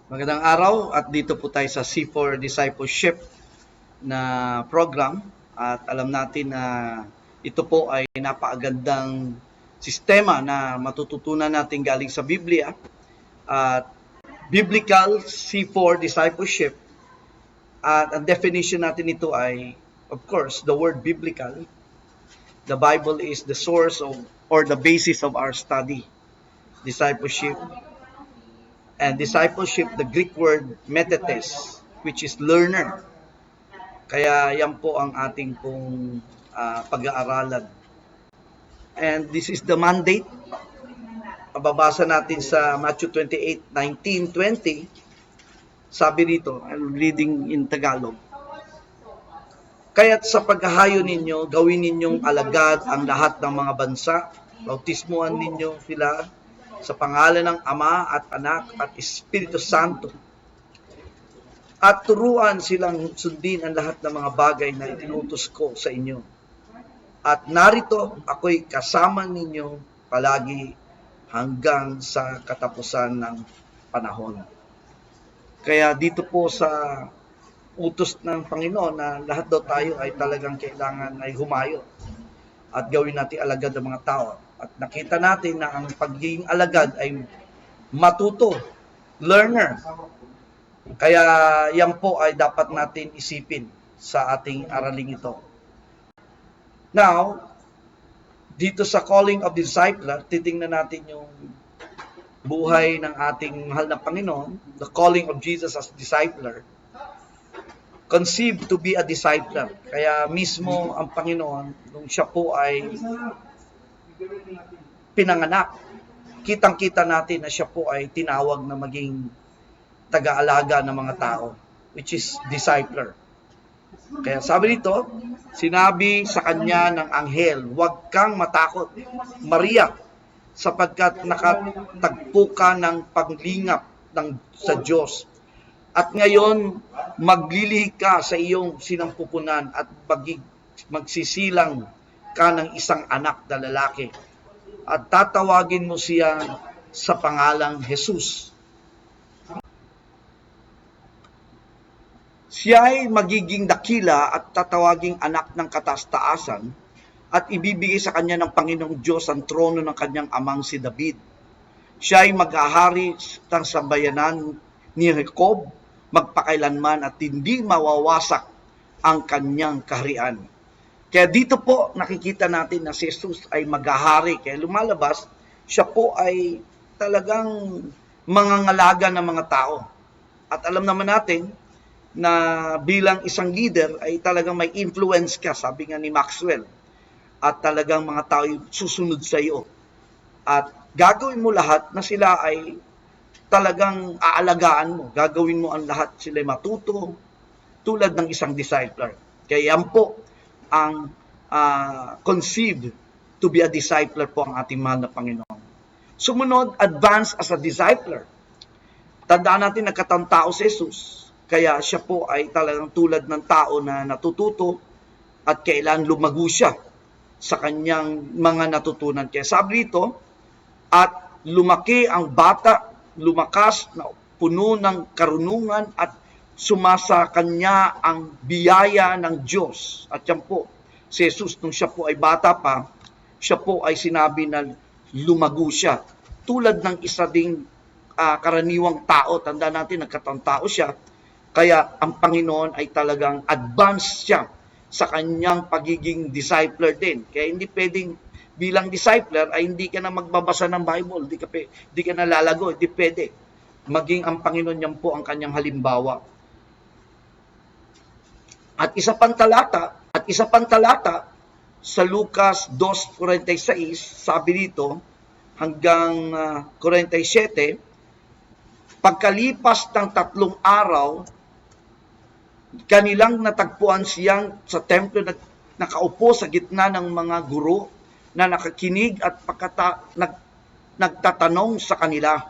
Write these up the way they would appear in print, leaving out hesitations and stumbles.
Magandang araw at dito po tayo sa C4 Discipleship na program at alam natin na ito po ay napakagandang sistema na matututunan natin galing sa Biblia at Biblical C4 Discipleship at ang definition natin ito ay of course the word biblical. The Bible is the source of or the basis of our study. Discipleship and discipleship, the Greek word metetes, which is learner. Kaya yan po ang ating pong pag-aaralan. And this is the mandate. Mababasa natin sa Matthew 28:19, 20. Sabi rito, I'm reading in Tagalog. Kaya't sa paghahayo ninyo, gawin ninyong alagad ang lahat ng mga bansa. Bautismuhan ninyo sila sa pangalan ng Ama at Anak at Espiritu Santo. At turuan silang sundin ang lahat ng mga bagay na itinutos ko sa inyo. At narito ako'y kasama ninyo palagi hanggang sa katapusan ng panahon. Kaya dito po sa utos ng Panginoon na lahat daw tayo ay talagang kailangan ay humayo at gawin natin alagad ng mga tao. At nakita natin na ang pagiging alagad ay matuto, learner. Kaya yan po ay dapat natin isipin sa ating araling ito. Now, dito sa calling of the discipler, titingnan natin yung buhay ng ating mahal na Panginoon, the calling of Jesus as discipler. Conceived to be a discipler. Kaya mismo ang Panginoon, nung siya po ay pinanganak, kitang-kita natin na siya po ay tinawag na maging taga-alaga ng mga tao, which is discipler. Kaya sabi dito, sinabi sa kanya ng anghel, huwag kang matakot, Maria, sapagkat nakatagpo ka ng paglingap sa Diyos. At ngayon, maglilihi ka sa iyong sinampupunan at magsisilang ka ng isang anak na lalaki at tatawagin mo siya sa pangalang Jesus. Siya ay magiging dakila at tatawaging anak ng katastaasan at ibibigay sa kanya ng Panginoong Diyos ang trono ng kanyang amang si David. Siya ay maghahari ng sambayanan ni Jacob magpakailanman at hindi mawawasak ang kanyang kaharian. Kaya dito po nakikita natin na si Jesus ay maghahari. Kaya lumalabas, siya po ay talagang mangangalaga ng mga tao. At alam naman natin na bilang isang leader ay talagang may influence ka, sabi nga ni Maxwell. At talagang mga tao ay susunod sa iyo. At gagawin mo lahat na sila ay talagang aalagaan mo. Gagawin mo ang lahat sila ay matuto tulad ng isang discipler. Kaya yan po ang conceived to be a discipler po ang ating mahal na Panginoon. Sumunod, advance as a discipler. Tandaan natin, nagkatao si Jesus. Kaya siya po ay talagang tulad ng tao na natututo at kailan lumago siya sa kanyang mga natutunan. Kaya sabi rito, at lumaki ang bata, lumakas na puno ng karunungan at sumasa kanya ang biyaya ng Diyos. At yan po, si Jesus, nung siya po ay bata pa, siya po ay sinabi na lumago siya. Tulad ng isa ding karaniwang tao, tanda natin, nagkataong tao siya, kaya ang Panginoon ay talagang advanced siya sa kanyang pagiging discipler din. Kaya hindi pwedeng bilang discipler ay hindi ka na magbabasa ng Bible, hindi ka na lalago, hindi pwede. Maging ang Panginoon yan po ang kanyang halimbawa. At isa pang talata sa Lucas 2:46, sabi dito hanggang 47, pagkalipas ng 3 araw, kanilang natagpuan siyang sa templo nakaupo sa gitna ng mga guro na nakakinig at nagtatanong sa kanila.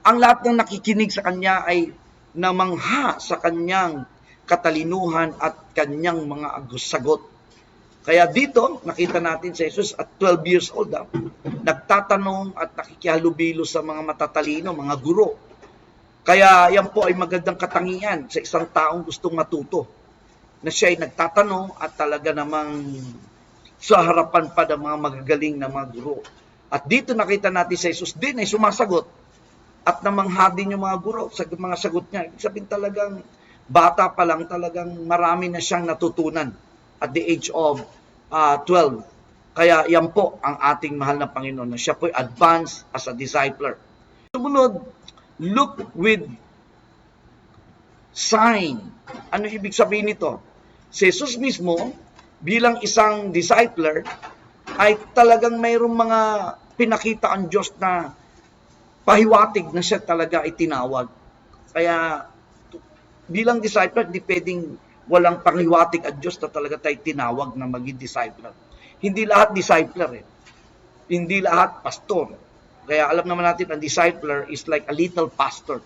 Ang lahat ng nakikinig sa kanya ay namangha sa kanyang katalinuhan at kanyang mga sagot. Kaya dito, nakita natin si Jesus at 12 years old, nagtatanong at nakikihalubilo sa mga matatalino, mga guro. Kaya yan po ay magandang katangian sa isang taong gustong matuto, na siya ay nagtatanong at talaga namang sa harapan pa ng mga magagaling na mga guro. At dito nakita natin sa Jesus din ay sumasagot at namangha din yung mga guro sa mga sagot niya. Ibig sabihin talagang bata pa lang, talagang marami na siyang natutunan at the age of 12. Kaya yan po ang ating mahal na Panginoon, na siya po ay advanced as a discipler. Sumunod, look with sign. Ano ibig sabihin nito? Si Jesus mismo, bilang isang discipler, ay talagang mayroong mga pinakita ang Diyos na pahiwatig na siya talaga ay tinawag. Kaya bilang discipler, di pwedeng walang panghiwatig ang Diyos na talaga tayo tinawag na maging discipler. Hindi lahat discipler eh. Hindi lahat pastor. Kaya alam naman natin, ang discipler is like a little pastor.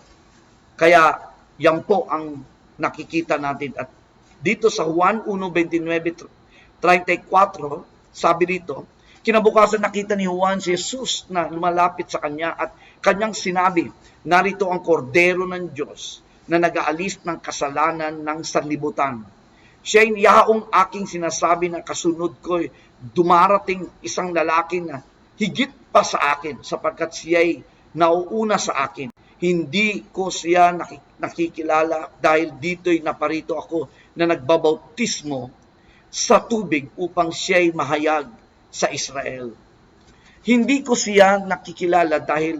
Kaya yan po ang nakikita natin. At dito sa Juan 1:29-34, sabi dito, kinabukasan nakita ni Juan si Jesus na lumalapit sa kanya at kanyang sinabi, narito ang kordero ng Diyos na nag-aalis ng kasalanan ng sanlibutan. Siya'y yaong aking sinasabi na kasunod ko'y dumarating isang lalaki na higit pa sa akin sapagkat siya'y nauuna sa akin. Hindi ko siya nakikilala dahil dito'y naparito ako na nagbabautismo sa tubig upang siya'y mahayag sa Israel. Hindi ko siya nakikilala dahil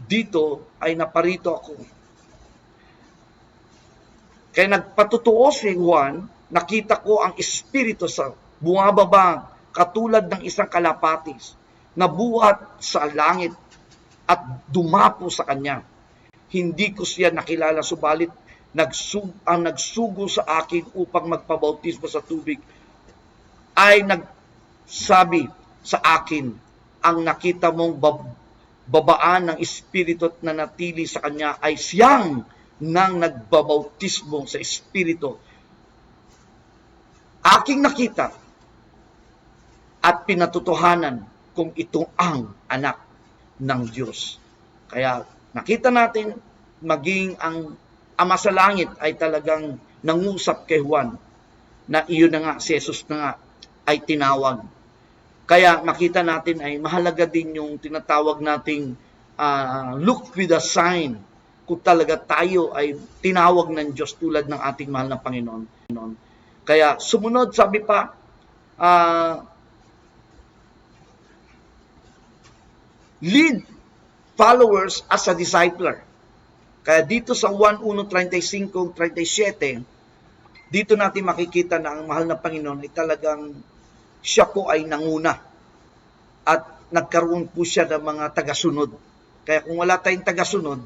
dito ay naparito ako. Kaya nagpatutuo si Juan, nakita ko ang Espiritu sa bumababa katulad ng isang kalapatis na buhat sa langit at dumapo sa kanya. Hindi ko siya nakilala, subalit ang nagsugo sa akin upang magpabautismo sa tubig ay nagsabi sa akin, ang nakita mong babaan ng Espiritu at nanatili sa kanya ay siyang nang nagbabautismo sa Espiritu. Aking nakita at pinatutuhanan kung ito ang anak ng Diyos. Kaya nakita natin, maging ang Ama sa Langit ay talagang nangusap kay Juan na iyon na nga, si Jesus na nga ay tinawag. Kaya makita natin ay mahalaga din yung tinatawag nating look with a sign, kung talaga tayo ay tinawag ng Diyos tulad ng ating mahal na Panginoon. Kaya sumunod, sabi pa, lead followers as a discipler. Kaya dito sa 1:35-37, dito natin makikita na ang mahal na Panginoon ay talagang siya po ay nanguna at nagkaroon po siya ng mga tagasunod. Kaya kung wala tayong tagasunod,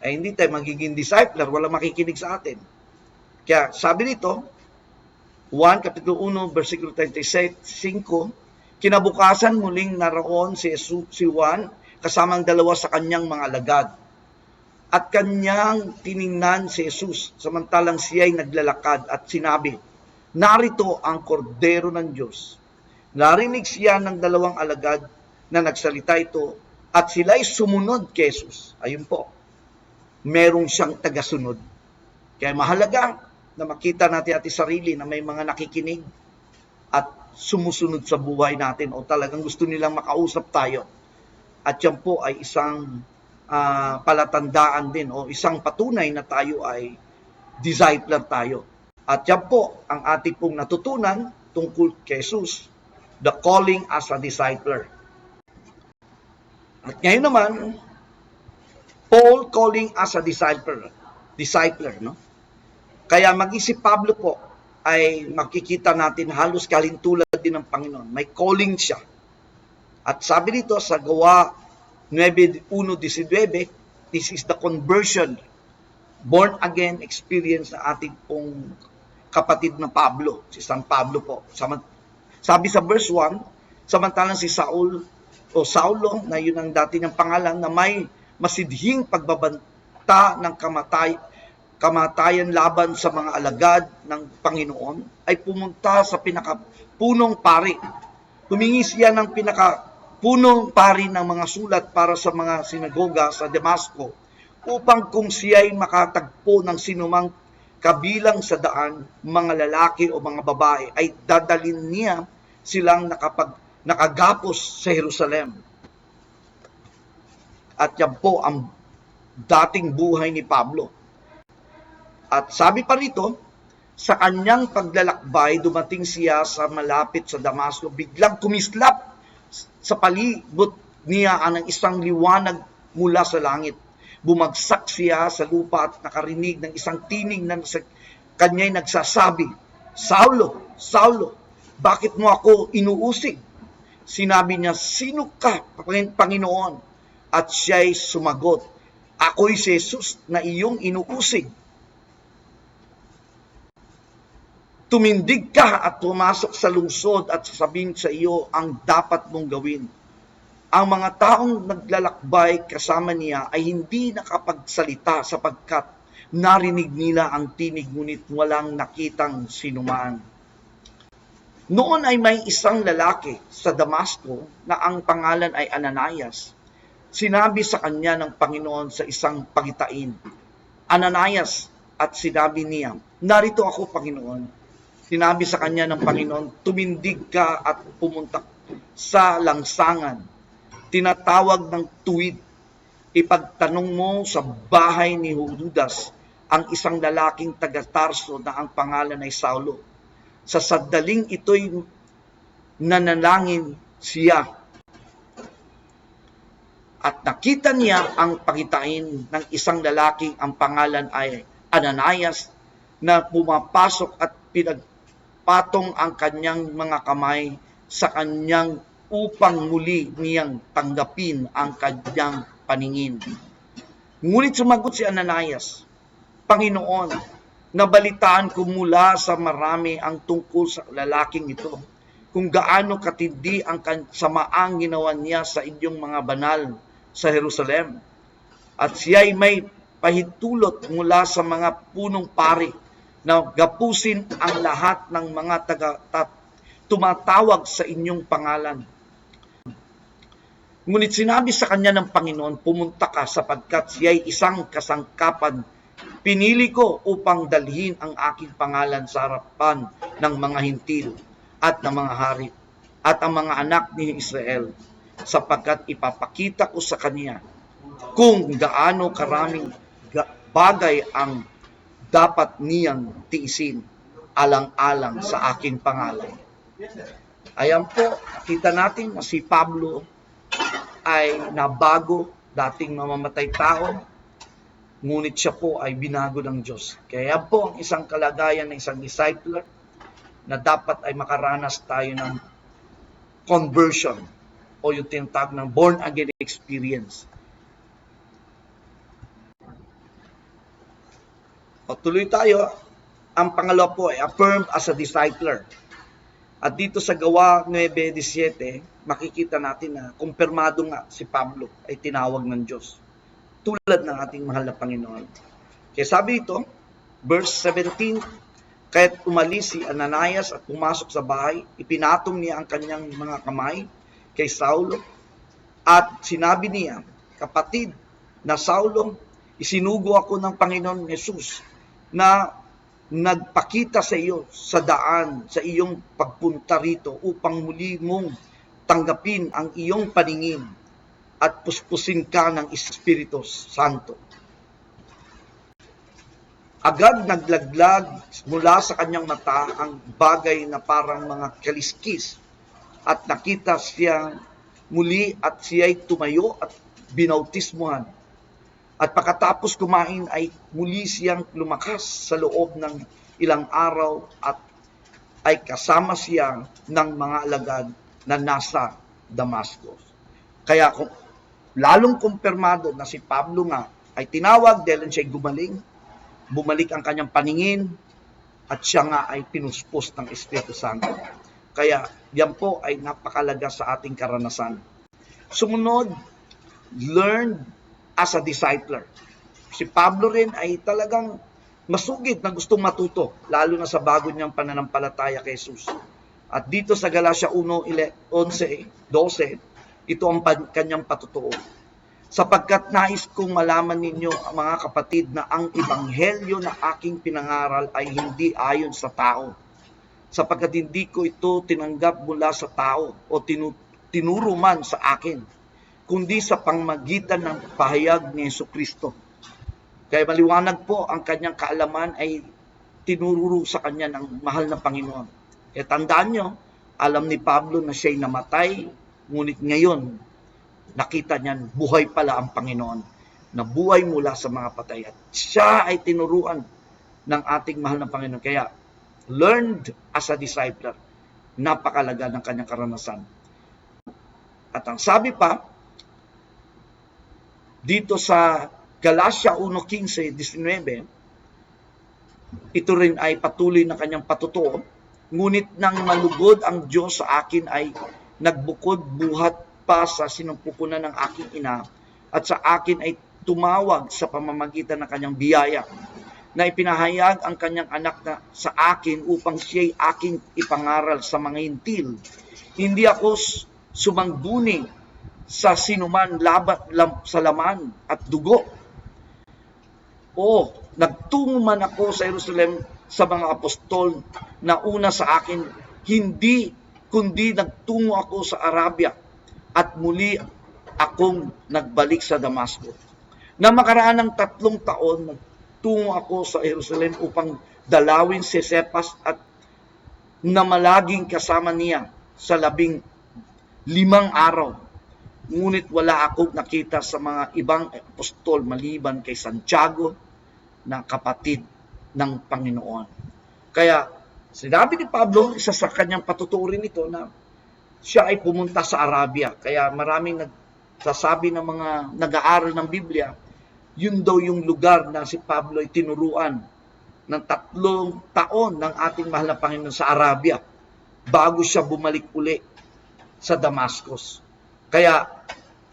ay hindi tayo magiging discipler, wala makikinig sa atin. Kaya sabi dito, 1:36, kinabukasan muling naroon si Juan kasamang dalawa sa kanyang mga alagad. At kanyang tiningnan si Jesus samantalang siya'y naglalakad at sinabi, narito ang kordero ng Diyos. Narinig siya ng dalawang alagad na nagsalita ito at sila'y sumunod kay Jesus. Ayun po, merong siyang tagasunod. Kaya mahalaga na makita natin ating sarili na may mga nakikinig at sumusunod sa buhay natin o talagang gusto nilang makausap tayo. At yan po ay isang palatandaan din o isang patunay na tayo ay discipler tayo. At yan po ang ating pong natutunan tungkol kay Jesus, the calling as a discipler. At ngayon naman, Paul calling as a discipler, no? Kaya mag-isip Pablo po ay makikita natin halos kalintulad din ng Panginoon. May calling siya. At sabi dito sa Gawa 9:1-19, this is the conversion, born again experience na ating pong kapatid na Pablo, si San Pablo po. Sabi sa verse 1, samantalang si Saulo na yun ang dati niyang pangalan, na may masidhing pagbabanta ng kamatayan laban sa mga alagad ng Panginoon, ay pumunta sa pinakapunong pari. Humingi siya ng pinakapunong pari ng mga sulat para sa mga sinagoga sa Damasco upang kung siya'y makatagpo ng sinumang kabilang sa daan, mga lalaki o mga babae, ay dadalhin niya silang nakagapos sa Jerusalem. At yan po ang dating buhay ni Pablo. At sabi pa rito, sa kanyang paglalakbay, dumating siya sa malapit sa Damasco, biglang kumislap sa palibot niya ang isang liwanag mula sa langit. Bumagsak siya sa lupa at nakarinig ng isang tinig na sa kanya'y nagsasabi, "Saulo, Saulo, bakit mo ako inuusig?" Sinabi niya, "Sino ka, Panginoon?" At siya'y sumagot, "Ako'y si Jesus na iyong inuusig. Tumindig ka at pumasok sa lungsod at sasabihin sa iyo ang dapat mong gawin." Ang mga taong naglalakbay kasama niya ay hindi nakapagsalita sapagkat narinig nila ang tinig ngunit walang nakitang sinuman. Noon ay may isang lalaki sa Damasco na ang pangalan ay Ananias. Sinabi sa kanya ng Panginoon sa isang pagitain, "Ananias," at sinabi niya, "Narito ako, Panginoon." Sinabi sa kanya ng Panginoon, "Tumindig ka at pumunta sa langsangan, tinatawag ng tuwid. Ipagtanong mo sa bahay ni Judas ang isang lalaking taga-Tarso na ang pangalan ay Saulo. Sa sandaling ito'y nanalangin siya at nakita niya ang pagitain ng isang lalaki ang pangalan ay Ananias na pumapasok at pinagpatong ang kanyang mga kamay sa kanyang upang muli niyang tanggapin ang kanyang paningin. Ngunit sumagot si Ananias, "Panginoon, nabalitaan ko mula sa marami ang tungkol sa lalaking ito, kung gaano katindi ang samaang ginawa niya sa inyong mga banal sa Jerusalem. At siya'y may pahintulot mula sa mga punong pari na gapusin ang lahat ng mga tumatawag sa inyong pangalan. Ngunit sinabi sa kanya ng Panginoon, pumunta ka sapagkat siya'y isang kasangkapan. Pinili ko upang dalhin ang aking pangalan sa harapan ng mga hintil at ng mga hari at ang mga anak ni Israel, sapagkat ipapakita ko sa kanya kung gaano karaming bagay ang dapat niyang tiisin alang-alang sa aking pangalan." Ayan po, kita natin na si Pablo ay nabago, dating mamamatay tao, ngunit siya po ay binago ng Diyos. Kaya po ang isang kalagayan ng isang discipler na dapat ay makaranas tayo ng conversion o yung tinatawag ng born again experience. O tuloy tayo, ang pangalawa po ay affirmed as a discipler. At dito sa Gawa 9:17, makikita natin na kumpirmado nga si Pablo ay tinawag ng Diyos. Tulad ng ating mahal na Panginoon. Kaya sabi ito, verse 17, "Kaya't umalis si Ananias at pumasok sa bahay, ipinatong niya ang kanyang mga kamay kay Saulo at sinabi niya, 'Kapatid na Saulo, isinugo ako ng Panginoon Jesus na nagpakita sa iyo sa daan sa iyong pagpunta rito upang muli mong tanggapin ang iyong paningin at puspusin ka ng Espiritu Santo.' Agad naglaglag mula sa kanyang mata ang bagay na parang mga kaliskis at nakita siya muli at siya'y tumayo at binautismuhan. At pagkatapos kumain ay muli siyang lumakas sa loob ng ilang araw at ay kasama siya ng mga alagad na nasa Damascus." Kaya lalong kumpirmado na si Pablo nga ay tinawag dahil siya'y gumaling, bumalik ang kanyang paningin at siya nga ay pinuspos ng Espiritu Santo. Kaya yan po ay napakalaga sa ating karanasan. Sumunod, learn as a discipler. Si Pablo rin ay talagang masugid na gustong matuto, lalo na sa bago niyang pananampalataya kay Jesus. At dito sa Galatia 1:11-12, ito ang kanyang patutuo. sapagkat nais kong malaman ninyo, mga kapatid, na ang ebanghelyo na aking pinangaral ay hindi ayon sa tao, sapagkat hindi ko ito tinanggap mula sa tao o tinuro man sa akin, kundi sa pamamagitan ng pahayag ni Jesucristo. Kaya maliwanag po, ang kanyang kaalaman ay tinuro sa kanya ng mahal na Panginoon. Kaya tandaan nyo, alam ni Pablo na siya'y namatay, ngunit ngayon, nakita niyan, buhay pala ang Panginoon, na buhay mula sa mga patay. At siya ay tinuruan ng ating mahal na Panginoon. Kaya, learned as a discipler. Napakalaga ng kanyang karanasan. At ang sabi pa, dito sa Galatia 1:15-19, ito rin ay patuloy na kanyang patutuo. Ngunit nang malugod ang Diyos sa akin ay nagbukod buhat pa sa sinumpukunan ng aking ina, at sa akin ay tumawag sa pamamagitan ng kanyang biyaya, na ipinahayag ang kanyang anak na sa akin upang siya'y aking ipangaral sa mga hintil. Hindi ako sumangguni sa sinuman labat sa laman at dugo. O nagtungo man ako sa Jerusalem sa mga apostol na una sa akin, hindi kundi nagtungo ako sa Arabia, at muli akong nagbalik sa Damasco. Na makaraan ng 3 taon, nagtungo ako sa Jerusalem upang dalawin si Cephas at namalaging kasama niya sa 15 araw. Ngunit wala akong nakita sa mga ibang apostol maliban kay Santiago na kapatid ng Panginoon. Kaya sinabi ni Pablo, isa sa kanyang patuturin ito, na siya ay pumunta sa Arabia. Kaya maraming nagsasabi ng mga nag-aaral ng Biblia, yun daw yung lugar na si Pablo ay tinuruan ng 3 taon ng ating mahal na Panginoon sa Arabia bago siya bumalik uli sa Damascus. Kaya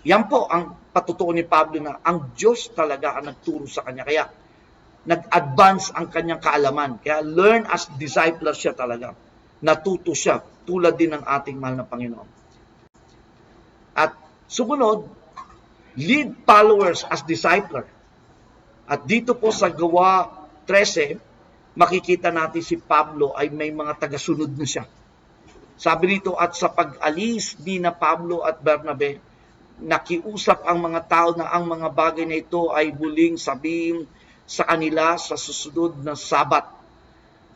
yan po ang patutuo ni Pablo, na ang Diyos talaga ang nagturo sa kanya. Kaya nag-advance ang kanyang kaalaman. Kaya learn as discipler siya talaga. Natuto siya, tulad din ng ating mahal na Panginoon. At sumunod, lead followers as discipler. At dito po sa Gawa 13, makikita natin si Pablo ay may mga tagasunod na siya. Sabi dito, at sa pag-alis ni na Pablo at Bernabe, nakiusap ang mga tao na ang mga bagay na ito ay muling sabihin sa kanila sa susunod na Sabat.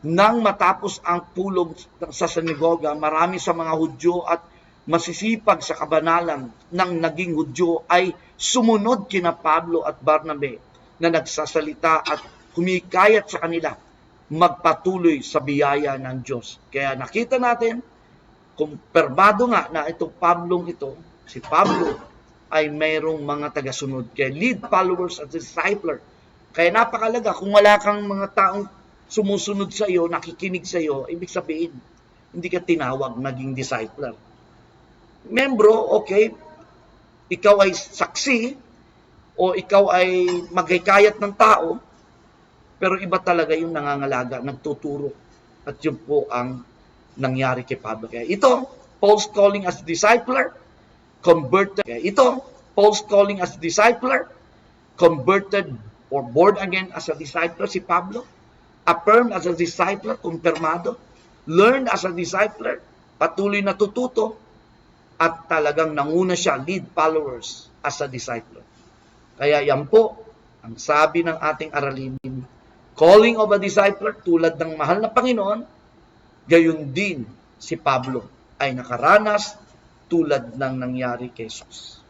Nang matapos ang pulong sa sinagoga, marami sa mga Hudyo at masisipag sa kabanalan ng naging Hudyo ay sumunod kina Pablo at Barnabe, na nagsasalita at humikayat sa kanila magpatuloy sa biyaya ng Diyos. Kaya nakita natin, kumpirmado nga na itong Pablong ito, si Pablo, ay mayroong mga tagasunod. Kaya lead followers as discipler. Kaya napakalaga, kung wala kang mga taong sumusunod sa iyo, nakikinig sa iyo, ibig sabihin, hindi ka tinawag maging discipler. Membro, okay, ikaw ay saksi, o ikaw ay maghikayat ng tao, pero iba talaga yung nangangalaga, nagtuturo. At yun po ang nangyari kay Pablo. Kaya ito, Paul's calling as discipler, converted. Kaya ito, Paul's calling as discipler, converted or born again as a discipler si Pablo, affirmed as a discipler, kumpirmado, learned as a discipler, patuloy na tututo, at talagang nanguna siya, lead followers as a discipler. Kaya yan po, ang sabi ng ating aralin, calling of a discipler, tulad ng mahal na Panginoon, gayon din si Pablo ay nakaranas tulad ng nangyari kay Jesus.